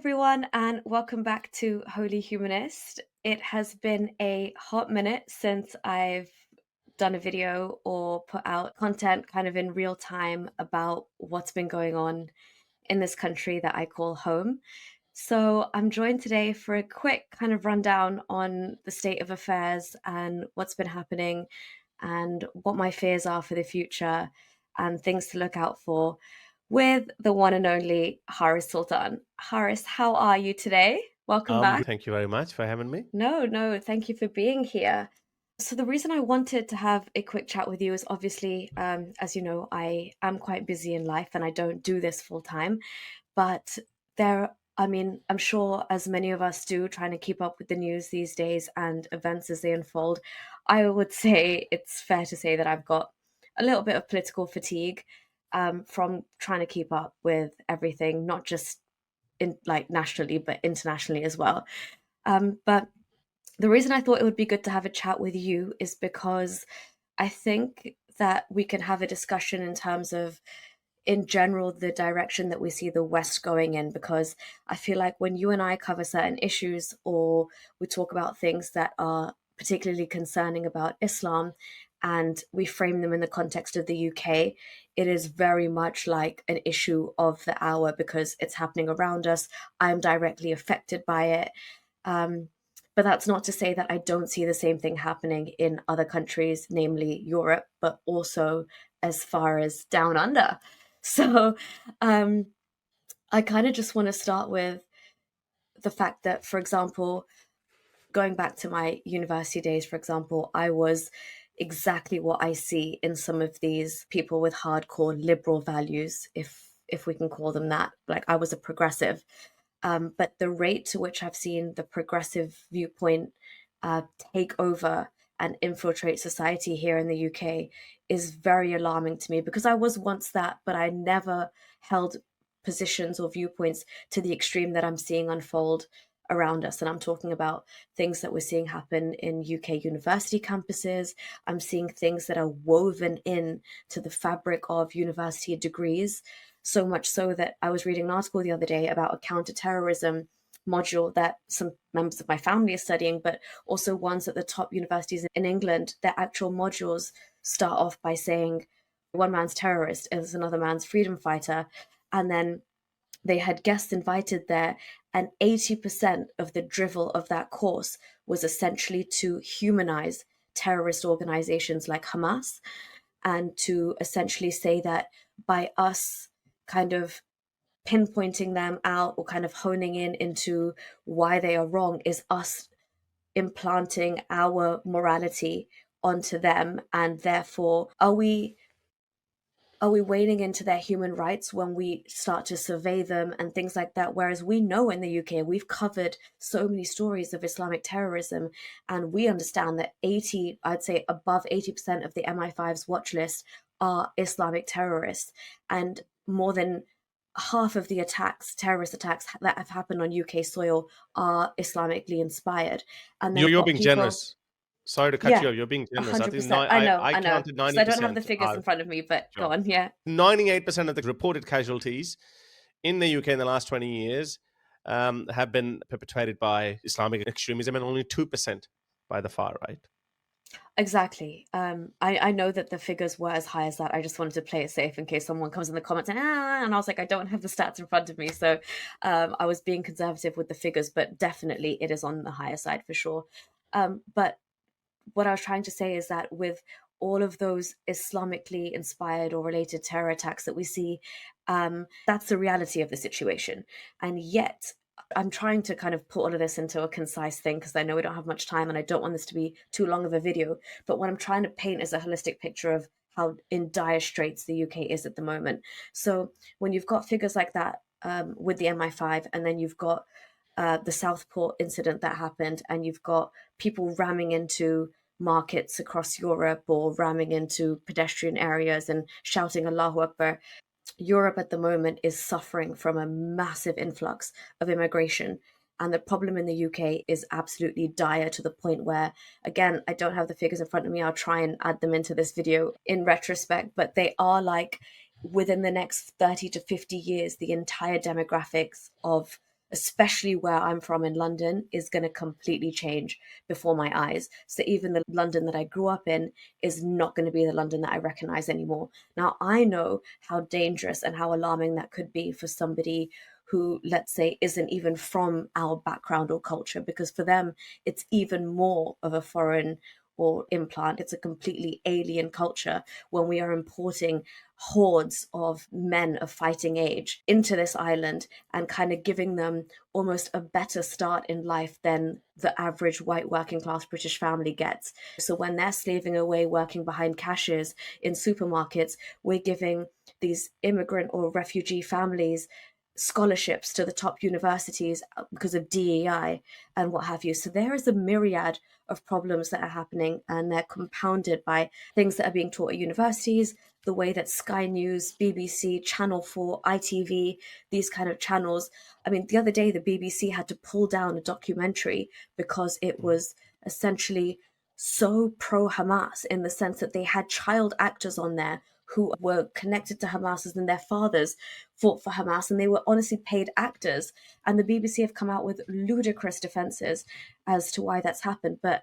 everyone, and welcome back to Holy Humanist. It has been a hot minute since I've done a video or put out content kind of in real time about what's been going on in this country that I call home. So I'm joined today for a quick kind of rundown on the state of affairs and what's been happening and what my fears are for the future and things to look out for with the one and only Haris Sultan. Haris, how are you today? Welcome back. Thank you very much for having me. No, thank you for being here. So the reason I wanted to have a quick chat with you is obviously, as you know, I am quite busy in life and I don't do this full time. But I'm sure as many of us do, trying to keep up with the news these days and events as they unfold, I would say it's fair to say that I've got a little bit of political fatigue from trying to keep up with everything, not just in like nationally, but internationally as well. But the reason I thought it would be good to have a chat with you is because I think that we can have a discussion in terms of, in general, the direction that we see the West going in, because I feel like when you and I cover certain issues or we talk about things that are particularly concerning about Islam and we frame them in the context of the UK, it is very much like an issue of the hour because it's happening around us. I'm directly affected by it. But that's not to say that I don't see the same thing happening in other countries, namely Europe, but also as far as down under. So I kind of just want to start with the fact that, for example, going back to my university days, for example, I was exactly what I see in some of these people with hardcore liberal values, if we can call them that. Like I was a progressive. But the rate to which I've seen the progressive viewpoint take over and infiltrate society here in the UK is very alarming to me because I was once that, but I never held positions or viewpoints to the extreme that I'm seeing unfold around us. And I'm talking about things that we're seeing happen in UK university campuses. I'm seeing things that are woven in to the fabric of university degrees, so much so that I was reading an article the other day about a counterterrorism module that some members of my family are studying, but also ones at the top universities in England. Their actual modules start off by saying one man's terrorist is another man's freedom fighter. And then they had guests invited there, and 80% of the drivel of that course was essentially to humanize terrorist organizations like Hamas and to essentially say that by us kind of pinpointing them out or kind of honing in into why they are wrong is us implanting our morality onto them. And therefore, are we wading into their human rights when we start to survey them and things like that? Whereas we know in the UK, we've covered so many stories of Islamic terrorism, and we understand that I'd say above 80% of the MI5's watch list are Islamic terrorists. And more than half of the terrorist attacks that have happened on UK soil are Islamically inspired. And then You're got being people, generous. Sorry to cut yeah, you off. You're being generous. I think 100%. I know, I I know. counted So I don't have the 90% figures are in front of me, but go sure. on, yeah. 98% of the reported casualties in the UK in the last 20 years have been perpetrated by Islamic extremism and only 2% by the far right. Exactly. I know that the figures were as high as that. I just wanted to play it safe in case someone comes in the comments and I was like, I don't have the stats in front of me, so I was being conservative with the figures, but definitely it is on the higher side for sure. But what I was trying to say is that with all of those Islamically inspired or related terror attacks that we see, that's the reality of the situation, and yet I'm trying to kind of put all of this into a concise thing because I know we don't have much time and I don't want this to be too long of a video. But what I'm trying to paint is a holistic picture of how in dire straits the UK is at the moment. So when you've got figures like that with the MI5, and then you've got the Southport incident that happened, and you've got people ramming into markets across Europe or ramming into pedestrian areas and shouting Allahu Akbar. Europe at the moment is suffering from a massive influx of immigration. And the problem in the UK is absolutely dire to the point where, again, I don't have the figures in front of me. I'll try and add them into this video in retrospect, but they are like within the next 30 to 50 years, the entire demographics of especially where I'm from in London, is going to completely change before my eyes. So even the London that I grew up in is not going to be the London that I recognize anymore. Now, I know how dangerous and how alarming that could be for somebody who, let's say, isn't even from our background or culture, because for them, it's even more of a foreign or implant. It's a completely alien culture when we are importing hordes of men of fighting age into this island and kind of giving them almost a better start in life than the average white working class British family gets. So when they're slaving away working behind cashiers in supermarkets, we're giving these immigrant or refugee families scholarships to the top universities because of DEI and what have you. So there is a myriad of problems that are happening, and they're compounded by things that are being taught at universities, the way that Sky News, BBC, Channel 4, ITV, these kind of channels. I mean, the other day, the BBC had to pull down a documentary because it was essentially so pro Hamas in the sense that they had child actors on there who were connected to Hamas as in their fathers fought for Hamas, and they were honestly paid actors. And the BBC have come out with ludicrous defenses as to why that's happened. But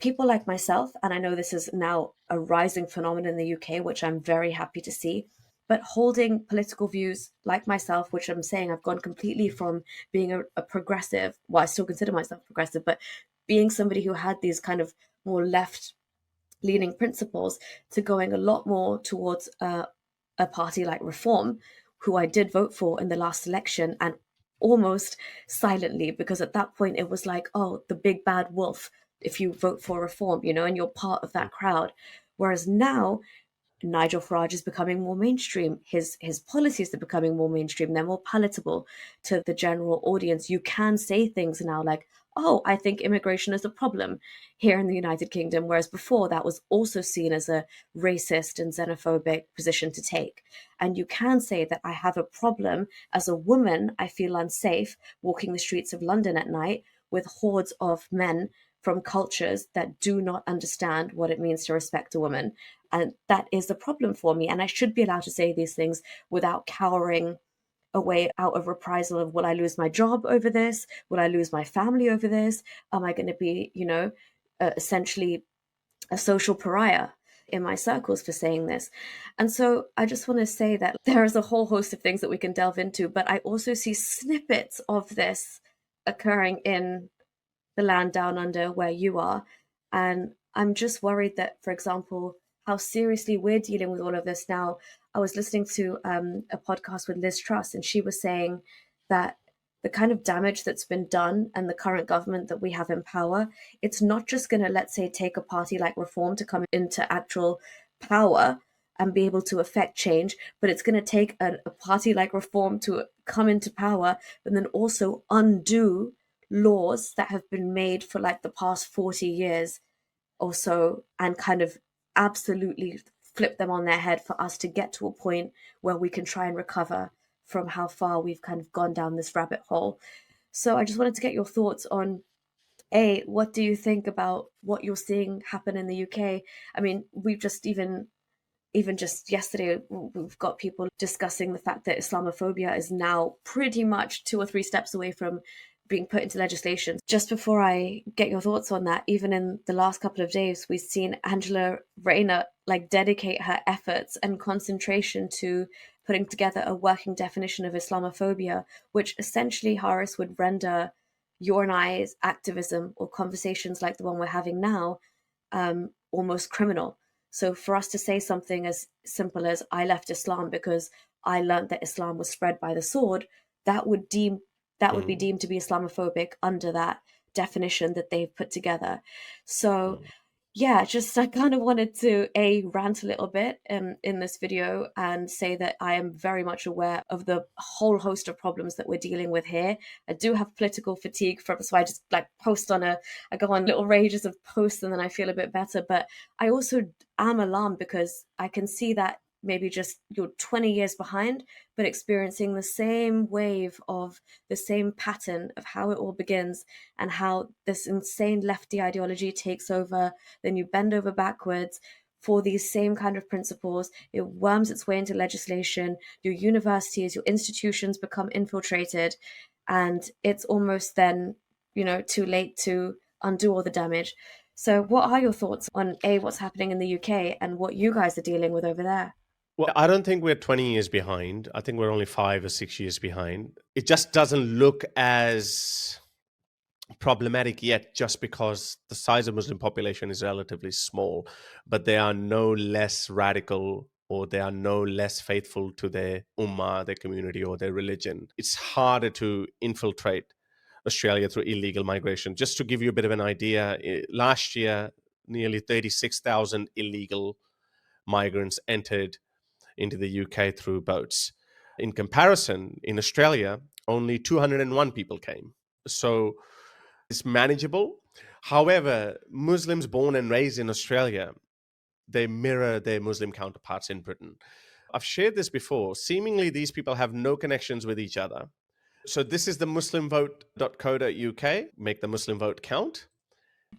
people like myself, and I know this is now a rising phenomenon in the UK, which I'm very happy to see, but holding political views like myself, which I'm saying I've gone completely from being a progressive, well, I still consider myself progressive, but being somebody who had these kind of more left leaning principles to going a lot more towards a party like Reform, who I did vote for in the last election, and almost silently, because at that point it was like, oh, the big bad wolf if you vote for Reform, you know, and you're part of that crowd. Whereas now, Nigel Farage is becoming more mainstream. His policies are becoming more mainstream. They're more palatable to the general audience. You can say things now like, "Oh, I think immigration is a problem here in the United Kingdom," whereas before that was also seen as a racist and xenophobic position to take. And you can say that I have a problem as a woman. I feel unsafe walking the streets of London at night with hordes of men from cultures that do not understand what it means to respect a woman. And that is a problem for me. And I should be allowed to say these things without cowering away out of reprisal of, will I lose my job over this? Will I lose my family over this? Am I going to be, essentially a social pariah in my circles for saying this? And so I just want to say that there is a whole host of things that we can delve into, but I also see snippets of this occurring in the land down under where you are. And I'm just worried that, for example, how seriously we're dealing with all of this now. I was listening to a podcast with Liz Truss, and she was saying that the kind of damage that's been done and the current government that we have in power, it's not just going to, let's say, take a party like Reform to come into actual power and be able to affect change, but it's going to take a party like Reform to come into power, but then also undo laws that have been made for like the past 40 years or so, and kind of absolutely flip them on their head for us to get to a point where we can try and recover from how far we've kind of gone down this rabbit hole. So I just wanted to get your thoughts on, A, what do you think about what you're seeing happen in the UK? I mean, we've just even just yesterday, we've got people discussing the fact that Islamophobia is now pretty much 2 or 3 steps away from being put into legislation. Just before I get your thoughts on that, even in the last couple of days, we've seen Angela Rayner like dedicate her efforts and concentration to putting together a working definition of Islamophobia, which essentially, Horace, would render your and I's activism or conversations like the one we're having now almost criminal. So for us to say something as simple as, I left Islam because I learned that Islam was spread by the sword, that would be Mm. deemed to be Islamophobic under that definition that they've put together. So Mm. yeah, just I kind of wanted to a rant a little bit in this video and say that I am very much aware of the whole host of problems that we're dealing with here. I do have political fatigue from, so I just like I go on little rages of posts and then I feel a bit better. But I also am alarmed because I can see that maybe just you're 20 years behind, but experiencing the same wave of the same pattern of how it all begins and how this insane lefty ideology takes over. Then you bend over backwards for these same kind of principles. It worms its way into legislation. Your universities, your institutions become infiltrated. and it's almost then, too late to undo all the damage. So, what are your thoughts on what's happening in the UK and what you guys are dealing with over there? Well, I don't think we're 20 years behind. I think we're only 5 or 6 years behind. It just doesn't look as problematic yet, just because the size of Muslim population is relatively small, but they are no less radical, or they are no less faithful to their ummah, their community, or their religion. It's harder to infiltrate Australia through illegal migration. Just to give you a bit of an idea, last year, nearly 36,000 illegal migrants entered into the UK through boats. In comparison, in Australia, only 201 people came. So it's manageable. However, Muslims born and raised in Australia, they mirror their Muslim counterparts in Britain. I've shared this before. Seemingly, these people have no connections with each other. So this is the muslimvote.co.uk, make the Muslim vote count.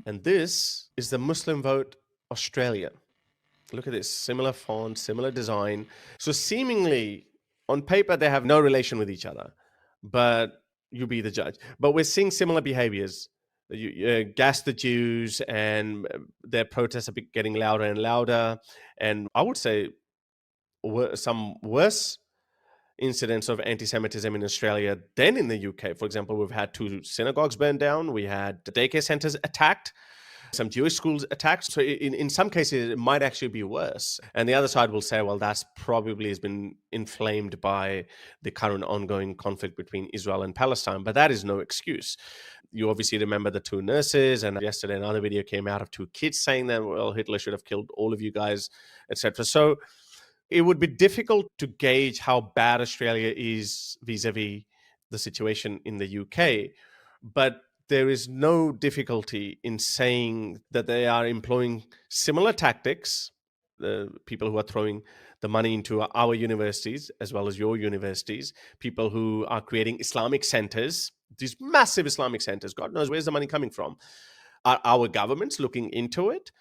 And this is the Muslim vote Australia. Look at this, similar font, similar design. So seemingly, on paper, they have no relation with each other, but you be the judge. But we're seeing similar behaviors. You gas the Jews, and their protests are getting louder and louder. And I would say some worse incidents of anti-Semitism in Australia than in the UK. For example, we've had 2 synagogues burned down. We had daycare centers attacked, some Jewish schools attacked. So in some cases, it might actually be worse. And the other side will say, well, that's probably has been inflamed by the current ongoing conflict between Israel and Palestine. But that is no excuse. You obviously remember the 2 nurses, and yesterday another video came out of 2 kids saying that, well, Hitler should have killed all of you guys, etc. So it would be difficult to gauge how bad Australia is vis-a-vis the situation in the UK, but there is no difficulty in saying that they are employing similar tactics. The people who are throwing the money into our universities as well as your universities, people who are creating Islamic centers, these massive Islamic centers, God knows where's the money coming from. Are our governments looking into it?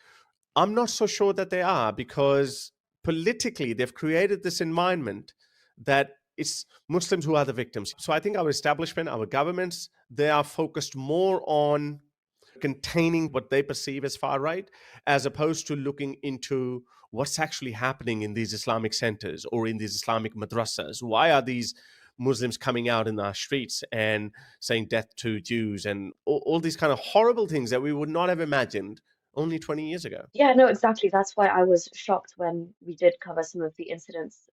I'm not so sure that they are, because politically they've created this environment that it's Muslims who are the victims. So I think our establishment, our governments, they are focused more on containing what they perceive as far right, as opposed to looking into what's actually happening in these Islamic centers or in these Islamic madrasas. Why are these Muslims coming out in our streets and saying death to Jews and all these kind of horrible things that we would not have imagined only 20 years ago? Yeah, no, exactly. That's why I was shocked when we did cover some of the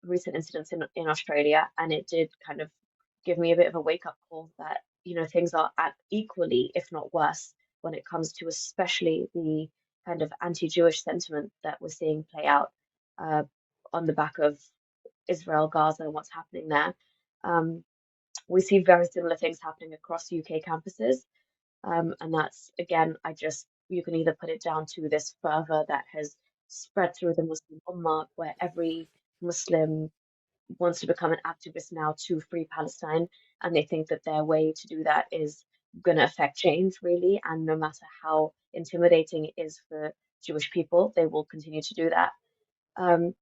recent incidents in Australia, and it did kind of give me a bit of a wake-up call that, things are at equally, if not worse, when it comes to especially the kind of anti-Jewish sentiment that we're seeing play out uh, on the back of Israel, Gaza, and what's happening there. Um, we see very similar things happening across UK campuses. And that's, again, you can either put it down to this fervor that has spread through the Muslim Ummah, where every Muslim wants to become an activist now to free Palestine, and they think that their way to do that is going to affect change, really. And no matter how intimidating it is for Jewish people, they will continue to do that. Um,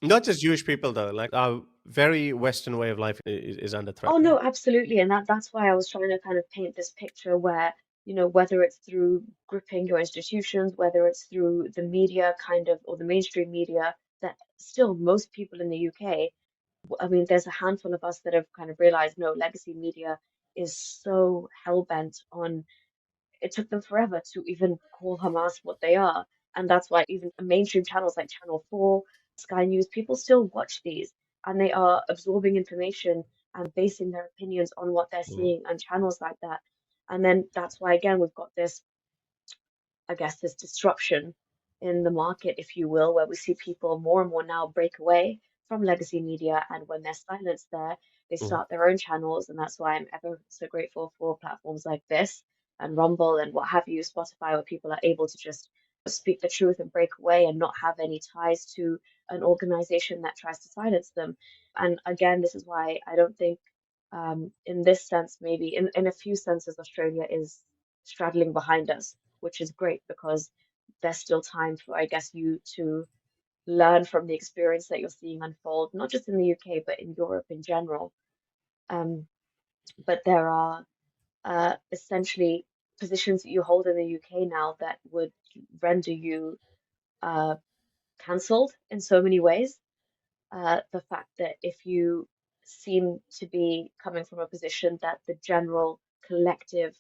Not just Jewish people, though. Like, our very Western way of life is under threat Oh now. no, absolutely. And that's why I was trying to kind of paint this picture where, whether it's through gripping your institutions, whether it's through the media kind of, or the mainstream media, that still most people in the UK, I mean, there's a handful of us that have kind of realized, no, legacy media is so hell-bent on, it took them forever to even call Hamas what they are. And that's why even mainstream channels like Channel 4, Sky News, people still watch these, and they are absorbing information and basing their opinions on what they're Mm. seeing on channels like that. And then that's why, again, we've got this, I guess, this disruption in the market, if you will, where we see people more and more now break away from legacy media. And when there's silence there, they Mm. start their own channels. And that's why I'm ever so grateful for platforms like this and Rumble and what have you, Spotify, where people are able to just speak the truth and break away and not have any ties to an organization that tries to silence them. And again, this is why I don't think, in this sense, maybe in a few senses, Australia is straddling behind us, which is great because there's still time for, I guess, you to learn from the experience that you're seeing unfold, not just in the UK, but in Europe in general. Um, but there are essentially positions that you hold in the UK now that would render you uh, cancelled in so many ways. The fact that if you seem to be coming from a position that the general collective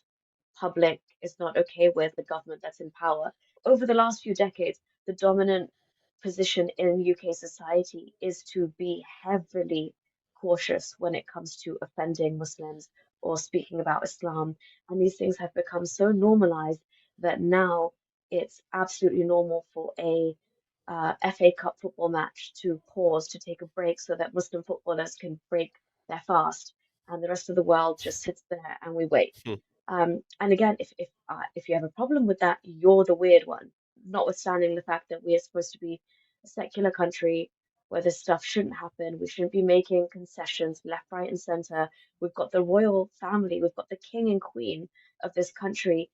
public is not okay with, the government that's in power. Over the last few decades, the dominant position in UK society is to be heavily cautious when it comes to offending Muslims or speaking about Islam. And these things have become so normalized that now it's absolutely normal for a FA Cup football match to pause, to take a break so that Muslim footballers can break their fast, and the rest of the world just sits there and we wait. Hmm. And again, if you have a problem with that, you're the weird one. Notwithstanding the fact that we are supposed to be a secular country where this stuff shouldn't happen, we shouldn't be making concessions left, right, and center. We've got the royal family, we've got the king and queen of this country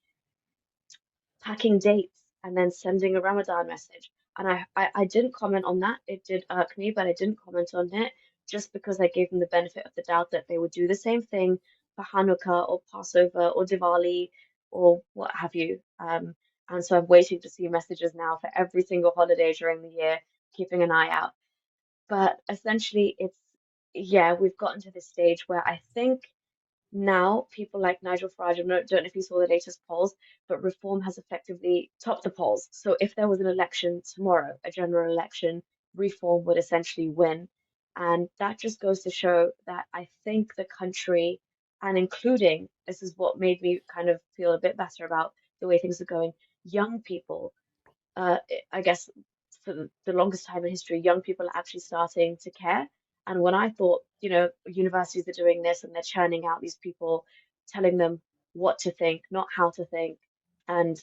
packing dates and then sending a Ramadan message. And I didn't comment on that. It did irk me, but I didn't comment on it just because I gave them the benefit of the doubt that they would do the same thing for Hanukkah or Passover or Diwali or what have you. And so I'm waiting to see messages now for every single holiday during the year, keeping an eye out. But essentially, yeah, we've gotten to this stage where I think now, people like Nigel Farage, I don't know if you saw the latest polls, but Reform has effectively topped the polls. So if there was an election tomorrow, a general election, Reform would essentially win. And that just goes to show that I think the country, and including, this is what made me kind of feel a bit better about the way things are going, young people I guess for the longest time in history, young people are actually starting to care. And when I thought, universities are doing this and they're churning out these people, telling them what to think, not how to think, and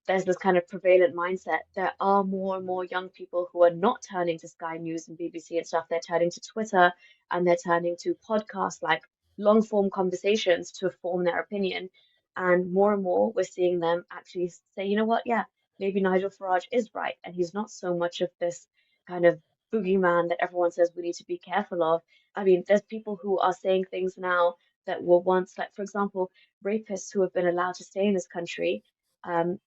there's this kind of prevalent mindset. There are more and more young people who are not turning to Sky News and BBC and stuff. They're turning to Twitter and they're turning to podcasts like long form conversations to form their opinion. And more, we're seeing them actually say, you know what, yeah, maybe Nigel Farage is right. And he's not so much of this kind of boogeyman that everyone says we need to be careful of. I mean, there's people who are saying things now that were once, like, for example, rapists who have been allowed to stay in this country and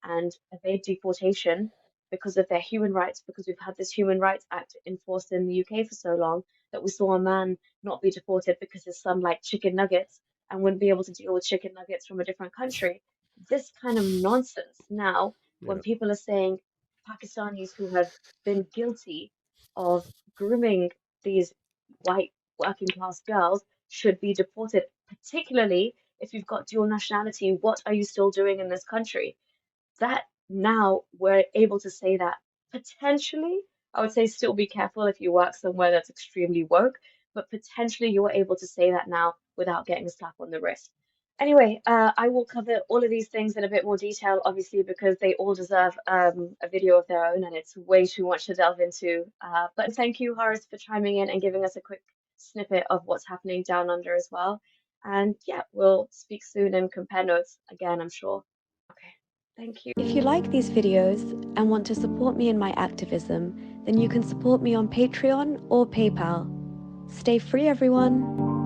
evade deportation because of their human rights, because we've had this Human Rights Act enforced in the UK for so long that we saw a man not be deported because his son liked chicken nuggets and wouldn't be able to deal with chicken nuggets from a different country. This kind of nonsense now, when Yeah. people are saying Pakistanis who have been guilty of grooming these white working class girls should be deported, particularly if you've got dual nationality, what are you still doing in this country? That now we're able to say that potentially, I would say still be careful if you work somewhere that's extremely woke, but potentially you're able to say that now without getting a slap on the wrist. Anyway, I will cover all of these things in a bit more detail, obviously, because they all deserve a video of their own and it's way too much to delve into. But thank you, Horace, for chiming in and giving us a quick snippet of what's happening down under as well. And yeah, we'll speak soon and compare notes again, I'm sure. Okay, thank you. If you like these videos and want to support me in my activism, then you can support me on Patreon or PayPal. Stay free, everyone!